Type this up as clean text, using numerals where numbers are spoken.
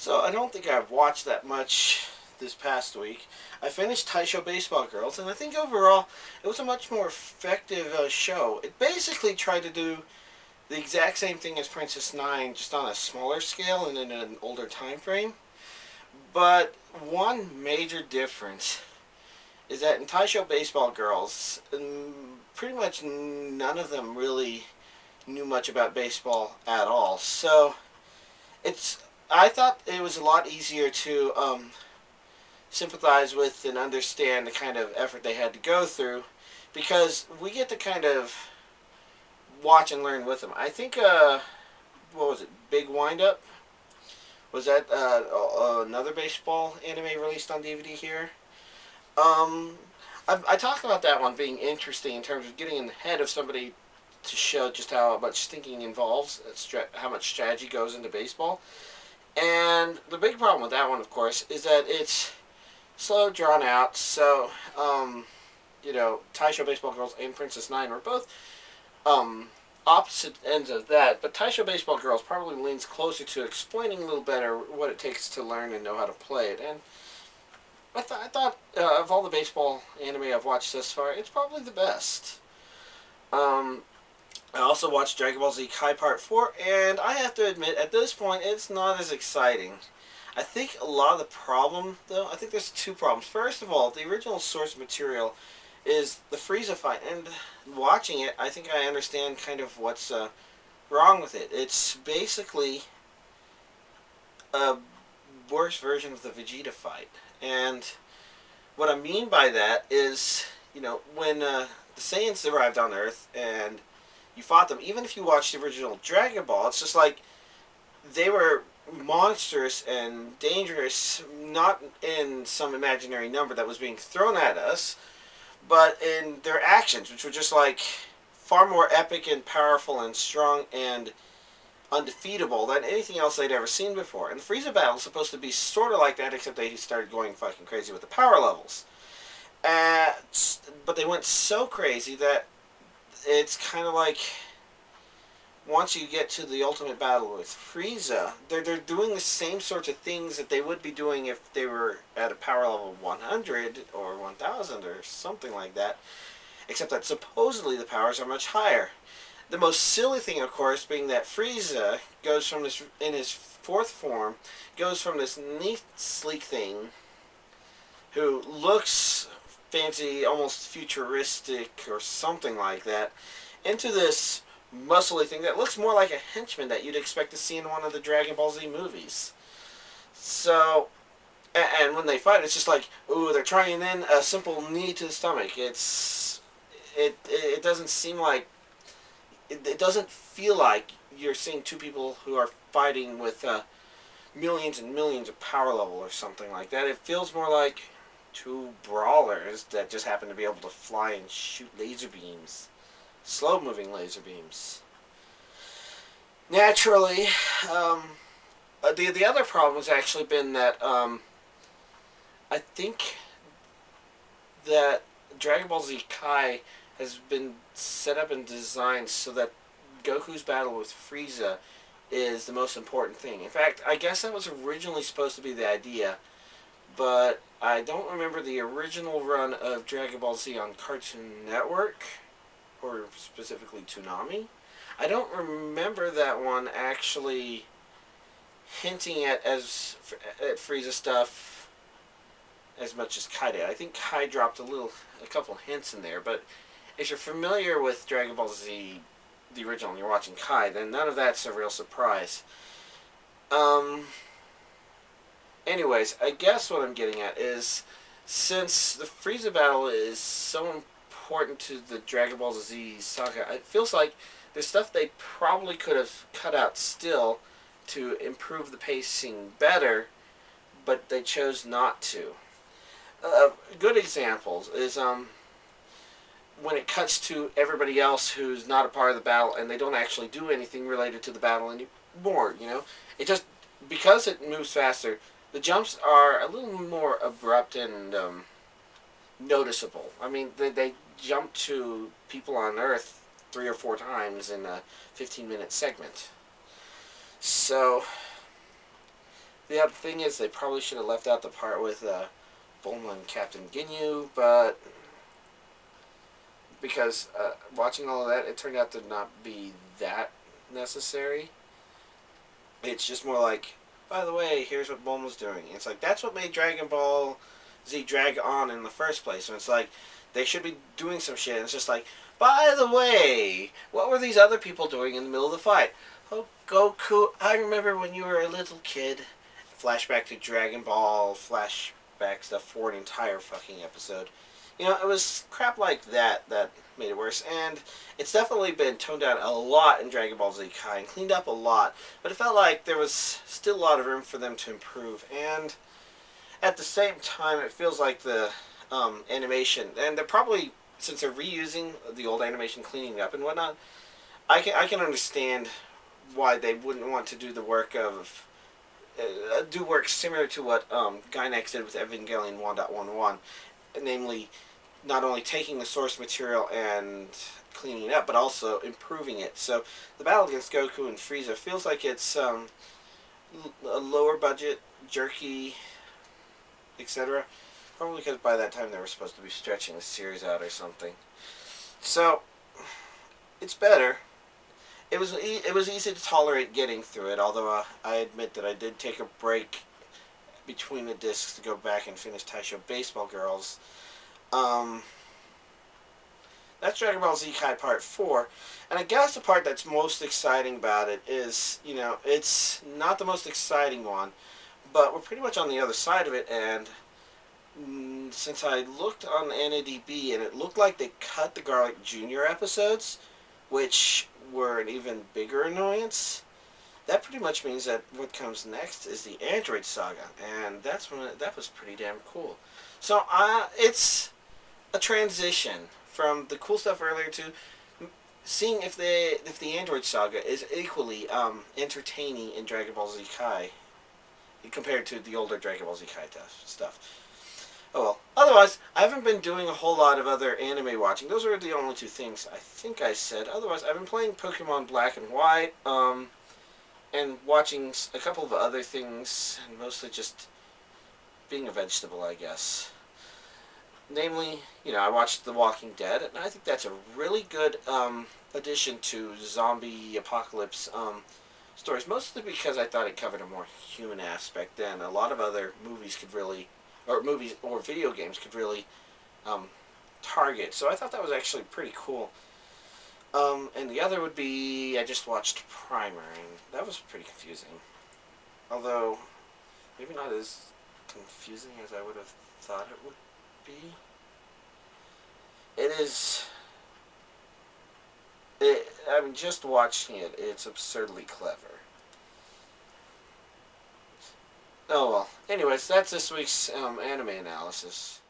So I don't think I've watched that much this past week. I finished Taisho Baseball Girls, and I think overall it was a much more effective show. It basically tried to do the exact same thing as Princess Nine, just on a smaller scale and in an older time frame. But one major difference is that in Taisho Baseball Girls, pretty much none of them really knew much about baseball at all. So it's I thought it was a lot easier to sympathize with and understand the kind of effort they had to go through because we get to kind of watch and learn with them. I think what was it? Big Wind Up, was that another baseball anime released on DVD here? Um, I talked about that one being interesting in terms of getting in the head of somebody to show just how much thinking involves, how much strategy goes into baseball. And the big problem with that one, of course, is that it's slow, drawn out. So, Taisho Baseball Girls and Princess Nine were both um, opposite ends of that. But Taisho Baseball Girls probably leans closer to explaining a little better what it takes to learn and know how to play it. And I thought of all the baseball anime I've watched thus far, it's probably the best. Um, I also watched Dragon Ball Z Kai Part 4, and I have to admit, at this point, it's not as exciting. I think a lot of the problem, though, I think there's two problems. First of all, the original source material is the Frieza fight, and watching it, I think I understand kind of what's wrong with it. It's basically a worse version of the Vegeta fight. And what I mean by that is, when the Saiyans arrived on Earth and you fought them, even if you watched the original Dragon Ball, it's just like they were monstrous and dangerous, not in some imaginary number that was being thrown at us, but in their actions, which were just like far more epic and powerful and strong and undefeatable than anything else they'd ever seen before. And the Frieza battle is supposed to be sort of like that, except they started going fucking crazy with the power levels. Uh, but they went so crazy that it's kind of like once you get to the ultimate battle with Frieza, they're doing the same sorts of things that they would be doing if they were at a power level of 100 or 1000 or something like that, except that supposedly the powers are much higher. The most silly thing, of course, being that Frieza goes from this, in his fourth form, goes from this neat, sleek thing who looks fancy, almost futuristic or something like that, into this muscly thing that looks more like a henchman that you'd expect to see in one of the Dragon Ball Z movies. So, and when they fight, it's just like, ooh, they're trying in a simple knee to the stomach. It doesn't seem like, it doesn't feel like you're seeing two people who are fighting with millions and millions of power level or something like that. It feels more like two brawlers that just happen to be able to fly and shoot laser beams. Slow moving laser beams. Naturally, the other problem has actually been that I think that Dragon Ball Z Kai has been set up and designed so that Goku's battle with Frieza is the most important thing. In fact, I guess that was originally supposed to be the idea, but I don't remember the original run of Dragon Ball Z on Cartoon Network, or specifically Toonami. I don't remember that one actually hinting at Frieza stuff as much as Kai did. I think Kai dropped a couple hints in there, but if you're familiar with Dragon Ball Z, the original, and you're watching Kai, then none of that's a real surprise. Anyways, I guess what I'm getting at is, since the Frieza battle is so important to the Dragon Ball Z saga, it feels like there's stuff they probably could have cut out still to improve the pacing better, but they chose not to. Good examples is when it cuts to everybody else who's not a part of the battle and they don't actually do anything related to the battle anymore. It just, because it moves faster, the jumps are a little more abrupt and noticeable. I mean, they jump to people on Earth 3 or 4 times in a 15-minute segment. So The thing is, they probably should have left out the part with Bulma and Captain Ginyu, but because watching all of that, it turned out to not be that necessary. It's just more like, by the way, here's what Bulma's doing. It's like, that's what made Dragon Ball Z drag on in the first place. And it's like, they should be doing some shit. And it's just like, by the way, what were these other people doing in the middle of the fight? Oh, Goku, I remember when you were a little kid. Flashback to Dragon Ball, flashback stuff for an entire fucking episode. You know, it was crap like that that made it worse. And it's definitely been toned down a lot in Dragon Ball Z Kai and cleaned up a lot. But it felt like there was still a lot of room for them to improve. And at the same time, it feels like the animation, and they're probably, since they're reusing the old animation, cleaning up and whatnot, I can understand why they wouldn't want to do the work of do work similar to what Gainax did with Evangelion 1.11, namely not only taking the source material and cleaning it up, but also improving it. So the battle against Goku and Frieza feels like it's a lower budget, jerky, etc. Probably because by that time they were supposed to be stretching the series out or something. So it's better. It was easy to tolerate getting through it, although I admit that I did take a break between the discs to go back and finish Taisho Baseball Girls. That's Dragon Ball Z Kai Part 4. And I guess the part that's most exciting about it is, you know, it's not the most exciting one, but we're pretty much on the other side of it, and since I looked on NADB and it looked like they cut the Garlic Jr. episodes, which were an even bigger annoyance, that pretty much means that what comes next is the Android Saga, and that was pretty damn cool. So it's a transition from the cool stuff earlier to seeing if the Android Saga is equally entertaining in Dragon Ball Z Kai compared to the older Dragon Ball Z Kai stuff. Oh well. Otherwise, I haven't been doing a whole lot of other anime watching. Those are the only two things I think I said. Otherwise, I've been playing Pokemon Black and White, and watching a couple of other things, and mostly just being a vegetable, I guess. Namely, you know, I watched The Walking Dead, and I think that's a really good addition to zombie apocalypse stories, mostly because I thought it covered a more human aspect than a lot of other movies could really, or movies or video games could really target. So I thought that was actually pretty cool. And the other would be, I just watched Primer, and that was pretty confusing. Although, maybe not as confusing as I would have thought it would be. It is... I mean, just watching it, it's absurdly clever. Oh well. Anyways, that's this week's anime analysis.